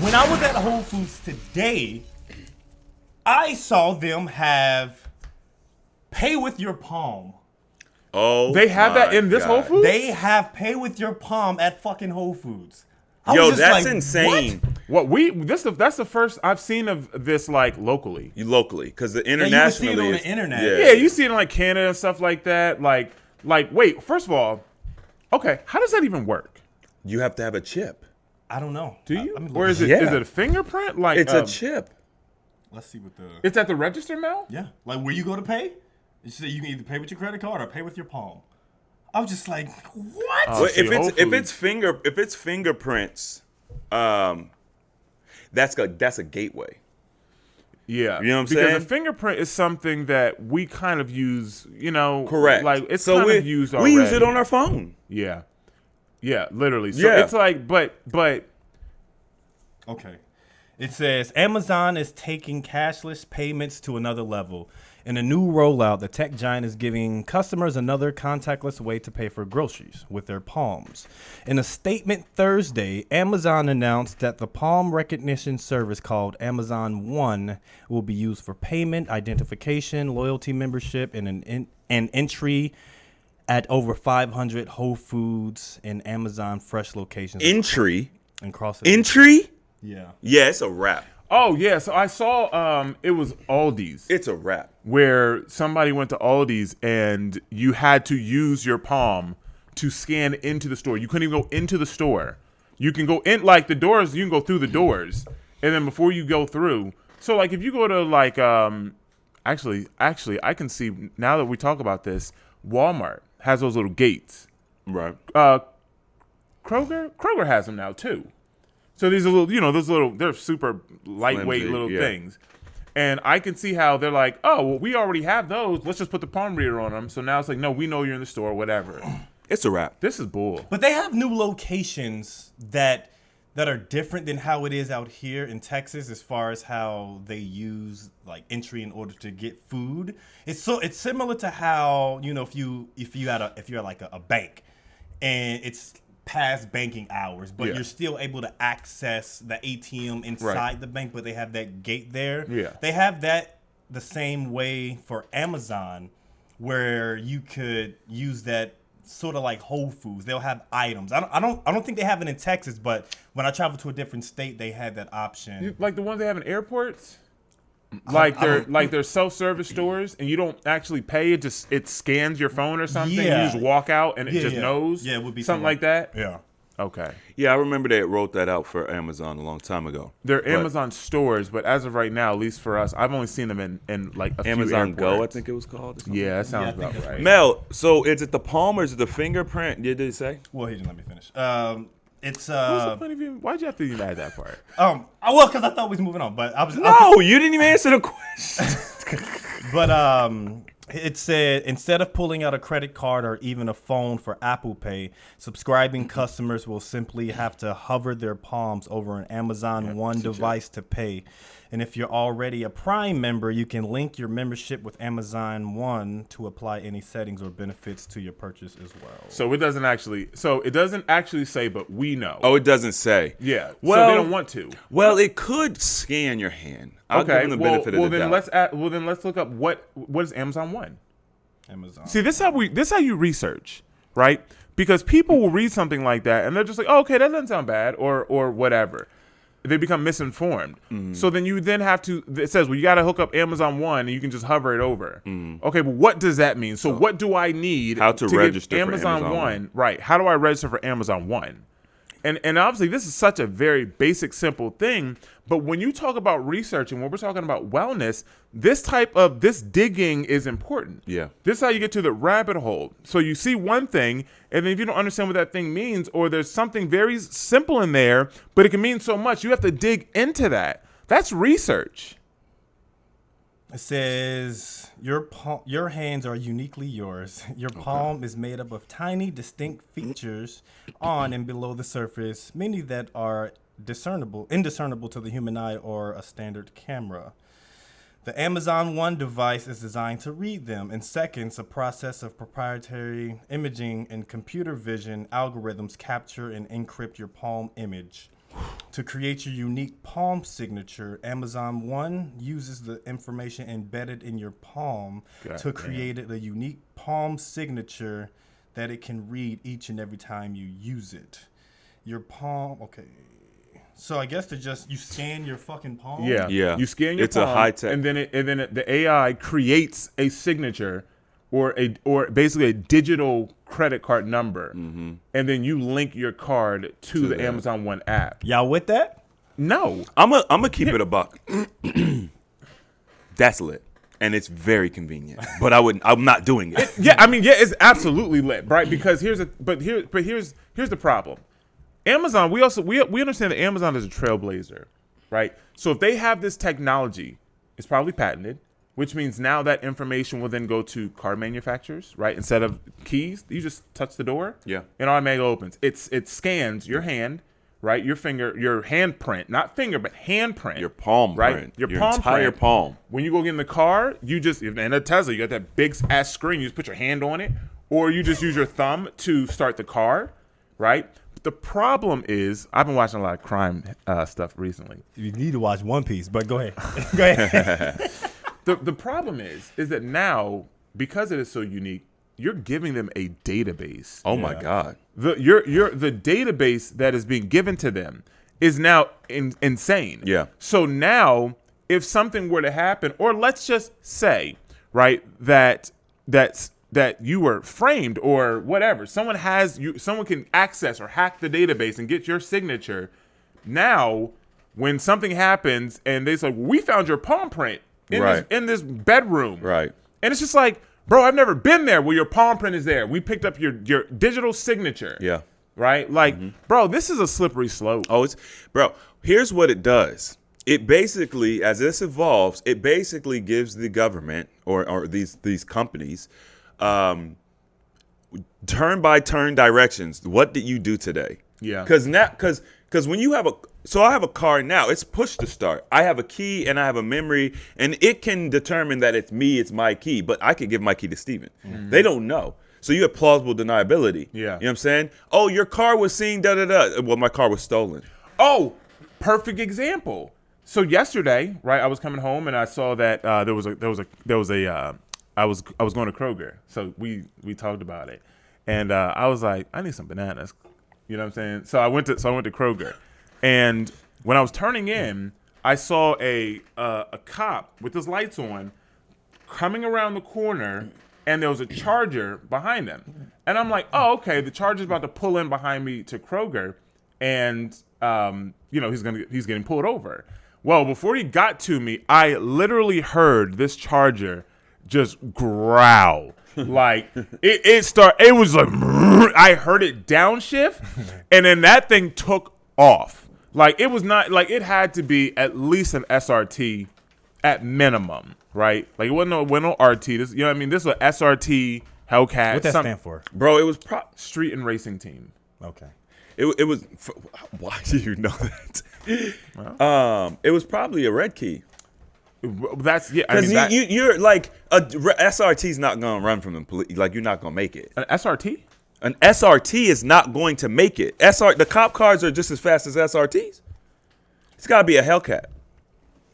When I was at Whole Foods today, I saw them have pay with your palm. Oh, They have that in this Whole Foods? They have pay with your palm at fucking Whole Foods. I Yo, was just that's like, insane. What? That's the first I've seen of this like locally. Locally, because the Yeah, you can internationally see it on is- the internet. Yeah, you see it in like Canada and stuff like that. Like wait, first of all, okay, how does that even work? You have to have a chip. I don't know. Do you? Let me look Or is it it up. is Yeah. it a fingerprint? Like It's a chip. Let's see what the. It's at the register now? Yeah, like where you go to pay, you say you can either pay with your credit card or pay with your palm. I was just like, what? Oh, Well, see, Whole if it's fingerprints, that's a gateway. Yeah. You know what I'm because saying? a fingerprint is something that we kind of use, Correct. Like it's so kind of used already. we use it on our phone. Yeah. Yeah, literally. So Yeah. it's like but Okay. It says Amazon is taking cashless payments to another level. In a new rollout, the tech giant is giving customers another contactless way to pay for groceries with their palms. In a statement Thursday, Amazon announced that the palm recognition service called Amazon One will be used for payment, identification, loyalty membership, and an entry at over 500 Whole Foods and Amazon Fresh locations Entry. across Entry? Yeah. Yeah, it's a wrap. oh yeah, so I saw it was Aldi's It's a wrap. where somebody went to Aldi's and you had to use your palm to scan into the store. You couldn't even go into the store. You can go in like the doors, you can go through the doors. And then before you go through, so like if you go to like actually I can see now that we talk about this, Walmart has those little gates. Right. Kroger has them now too. So these are little, those little, they're super lightweight Flimsy, little yeah. things. And I can see how they're like, oh, well, we already have those. Let's just put the palm reader on them. So now it's like, no, we know you're in the store, whatever. It's a wrap. This is bull. But they have new locations that are different than how it is out here in Texas as far as how they use like entry in order to get food. It's similar to how, if you're like a bank and it's past banking hours, but Yeah. you're still able to access the ATM inside Right. the bank, but they have that gate there. Yeah. They have that the same way for Amazon where you could use that sort of like Whole Foods. They'll have items. I don't think they have it in Texas, but when I traveled to a different state, they had that option. Like the ones they have in airports? Like they're self-service stores and you don't actually pay, it scans your phone or something. Yeah. You just walk out and it just knows. Yeah, it would be something like that. Yeah. Okay. Yeah, I remember they wrote that out for Amazon a long time ago. They're But Amazon stores, but as of right now, at least for us, I've only seen them in like a Amazon few Go, I airports. think it was called. or something. Yeah, that sounds Yeah, I think about that's right. Mel, so is it the palm or is it the fingerprint? Did they say? Well, he didn't let me finish. It's What's the point of you? Why'd you have to even add that part? because I thought we was moving on, but I was No, you didn't even answer the question. But it said instead of pulling out a credit card or even a phone for Apple Pay, subscribing customers will simply have to hover their palms over an Amazon One device to pay. And if you're already a Prime member, you can link your membership with Amazon One to apply any settings or benefits to your purchase as well. So it doesn't actually say, but we know. Oh, it doesn't say. Yeah. So Well- they don't want to. Well, it could scan your hand. I'll give Okay. them the Well, benefit of the doubt. then let's look up what is Amazon One. Amazon. See, this is how you research, right? Because people will read something like that and they're just like, oh, okay, that doesn't sound bad, or whatever. They become misinformed. So then you have to. It says, well, you got to hook up Amazon One, and you can just hover it over. Okay, but what does that mean? So what do I need? How to get register for Amazon Amazon One? One. Right? How do I register for Amazon One? And obviously this is such a very basic, simple thing. But when you talk about research and when we're talking about wellness, this digging is important. Yeah. This is how you get to the rabbit hole. So you see one thing, and then if you don't understand what that thing means, or there's something very simple in there, but it can mean so much, you have to dig into that. That's research. It says your hands are uniquely yours. Your palm is made up of tiny, distinct features on and below the surface, many that are indiscernible to the human eye or a standard camera. The Amazon One device is designed to read them in seconds. A process of proprietary imaging and computer vision algorithms capture and encrypt your palm image. To create your unique palm signature, Amazon One uses the information embedded in your palm to create a unique palm signature that it can read each and every time you use it. Your palm, okay. So I guess you scan your fucking palm. Yeah. Yeah. You scan your It's a palm, high-tech- and then the AI creates a signature or basically a digital credit card number, and then you link your card to the that. Amazon One app. Y'all with that? No. I'm gonna keep it a buck. That's lit, and it's very convenient. But I'm not doing it. Yeah, I mean, yeah, it's absolutely lit, right? Because here's the problem. Amazon, we understand that Amazon is a trailblazer, right? So if they have this technology, it's probably patented, which means now that information will then go to car manufacturers, right? Instead of keys, you just touch the door, Yeah. and automatically opens. It scans your hand, right? Your finger, your handprint, not finger, but handprint. Your palm right? print. Your Your palm entire print. palm. When you go get in the car, you just, in a Tesla, you got that big ass screen. You just put your hand on it, or you just use your thumb to start the car, right? But the problem is, I've been watching a lot of crime stuff recently. You need to watch One Piece, but go ahead. Go ahead. The problem is that now, because it is so unique, you're giving them a database. Oh my God. The database that is being given to them is now insane. Yeah. So now, if something were to happen, or let's just say, right, that you were framed or whatever, someone can access or hack the database and get your signature. Now, when something happens and they say, we found your palm print in this bedroom, Right. and it's just like, bro, I've never been there where your palm print is there. We picked up your digital signature. Yeah. Right? Like, bro, this is a slippery slope. Oh, bro, here's what it does. It basically, as this evolves, it basically gives the government or these companies turn by turn directions. What did you do today? Yeah. Because when you have I have a car now, it's push to start. I have a key and I have a memory, and it can determine that it's my key, but I could give my key to Steven. They don't know. So you have plausible deniability. Yeah. You know what I'm saying? Oh, your car was seen, da-da-da. Well, my car was stolen. Oh, perfect example. So yesterday, right, I was coming home and I saw that I was going to Kroger. So we talked about it. And I was like, I need some bananas. You know what I'm saying? So I went to Kroger. And when I was turning in, I saw a cop with his lights on coming around the corner, and there was a Charger behind him. And I'm like, oh, okay, the Charger's about to pull in behind me to Kroger, and he's getting pulled over. Well, before he got to me, I literally heard this Charger just growl. Like it was like, I heard it downshift, and then that thing took off. Like, it was not, like, it had to be at least an SRT at minimum, right? Like, it wasn't no RT. This, you know what I mean? This was an SRT, Hellcat. What that stand for? Bro, it was Street and racing team. Okay. It was. Why do you know that? It was probably a red key. That's, yeah. Because you're like, SRT's not gonna run from the police. Like, you're not gonna make it. An SRT? An SRT is not going to make it. The cop cars are just as fast as SRTs. It's got to be a Hellcat.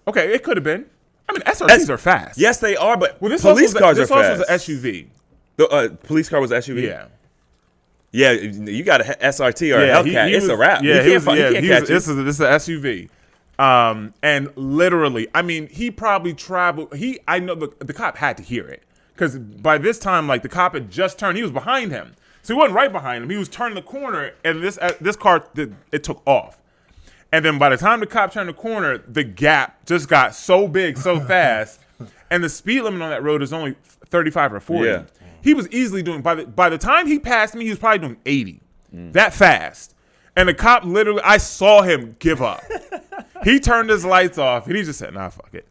Okay, it could have been. I mean, SRTs are fast. Yes, they are, but Well, police cars are fast. This also was an SUV. The police car was an SUV? Yeah. Yeah, you got a SRT or a Hellcat. It's a wrap. Yeah, you can't catch you. This is an SUV. And literally, I mean, he probably traveled. I know the cop had to hear it, because by this time, like, the cop had just turned. He was behind him. So he wasn't right behind him. He was turning the corner, and this car, it took off. And then by the time the cop turned the corner, the gap just got so big, so fast, and the speed limit on that road is only 35 or 40. Yeah. He was easily doing, by the time he passed me, he was probably doing 80. That fast. And the cop literally, I saw him give up. He turned his lights off, and he just said, nah, fuck it.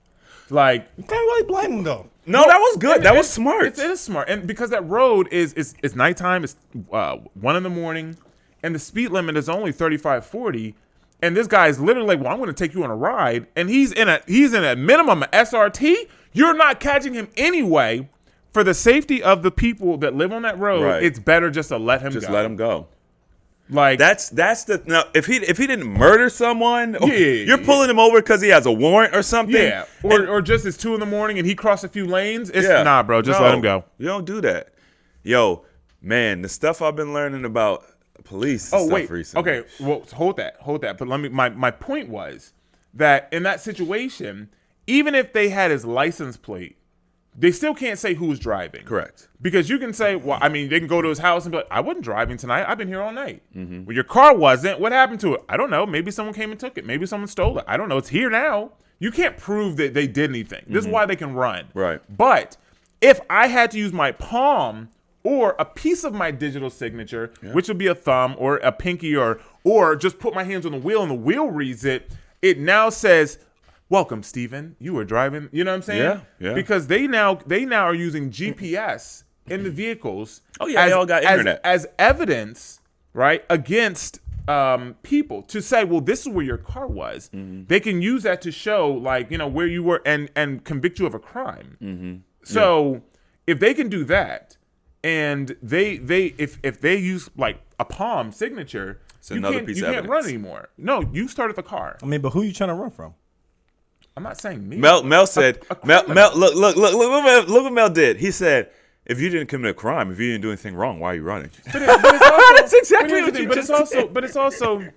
Like, You can't really blame him, though. No, that was good. That was smart. It is smart, and because that road it's nighttime, it's 1 a.m, and the speed limit is only 35, 40, and this guy is literally like, well, I'm going to take you on a ride, and he's in a minimum SRT. You're not catching him anyway. For the safety of the people that live on that road, Right. it's better just to let him go. Just let him go. Like That's the now. If he didn't murder someone, you're yeah. pulling him over because he has a warrant or something. yeah, or just it's 2 a.m. and he crossed a few lanes. It's nah, bro. Just No, let him go. You don't do that. Yo, man, the stuff I've been learning about police. Oh stuff wait, recently. okay. Well, hold that. But let me. My point was that in that situation, even if they had his license plate, they still can't say who's driving. Correct. Because you can say, well, I mean, they can go to his house and be like, I wasn't driving tonight. I've been here all night. Well, your car wasn't. What happened to it? I don't know. Maybe someone came and took it. Maybe someone stole it. I don't know. It's here now. You can't prove that they did anything. This is why they can run. Right. But if I had to use my palm or a piece of my digital signature, which would be a thumb or a pinky or just put my hands on the wheel and the wheel reads it, it now says, welcome, Stephen. You were driving. You know what I'm saying? Yeah, yeah. Because they now are using GPS in the vehicles. Oh, yeah, they all got internet. As evidence, right, against people to say, well, this is where your car was. They can use that to show, like, you know, where you were and convict you of a crime. So if they can do that, and if they use like a palm signature, you another piece of can't run evidence. anymore. No, you started the car. I mean, but who you trying to run from? I'm not saying me. Mel said, Mel, criminal. look what Mel did. He said, if you didn't commit a crime, if you didn't do anything wrong, why are you running? But it's also, That's exactly what you but just it's also,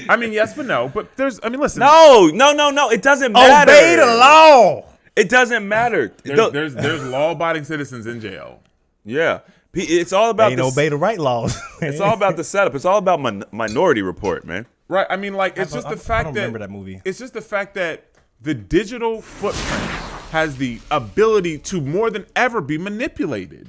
I mean, yes, but no. But listen. No. It doesn't matter. Obey the law. It doesn't matter. There's law-abiding citizens in jail. Yeah. It's all about Ain't obey the right laws. It's all about the setup. It's all about Minority Report, man. Right. I mean, like, it's just the fact don't that remember that movie. It's just the fact that the digital footprint has the ability to more than ever be manipulated.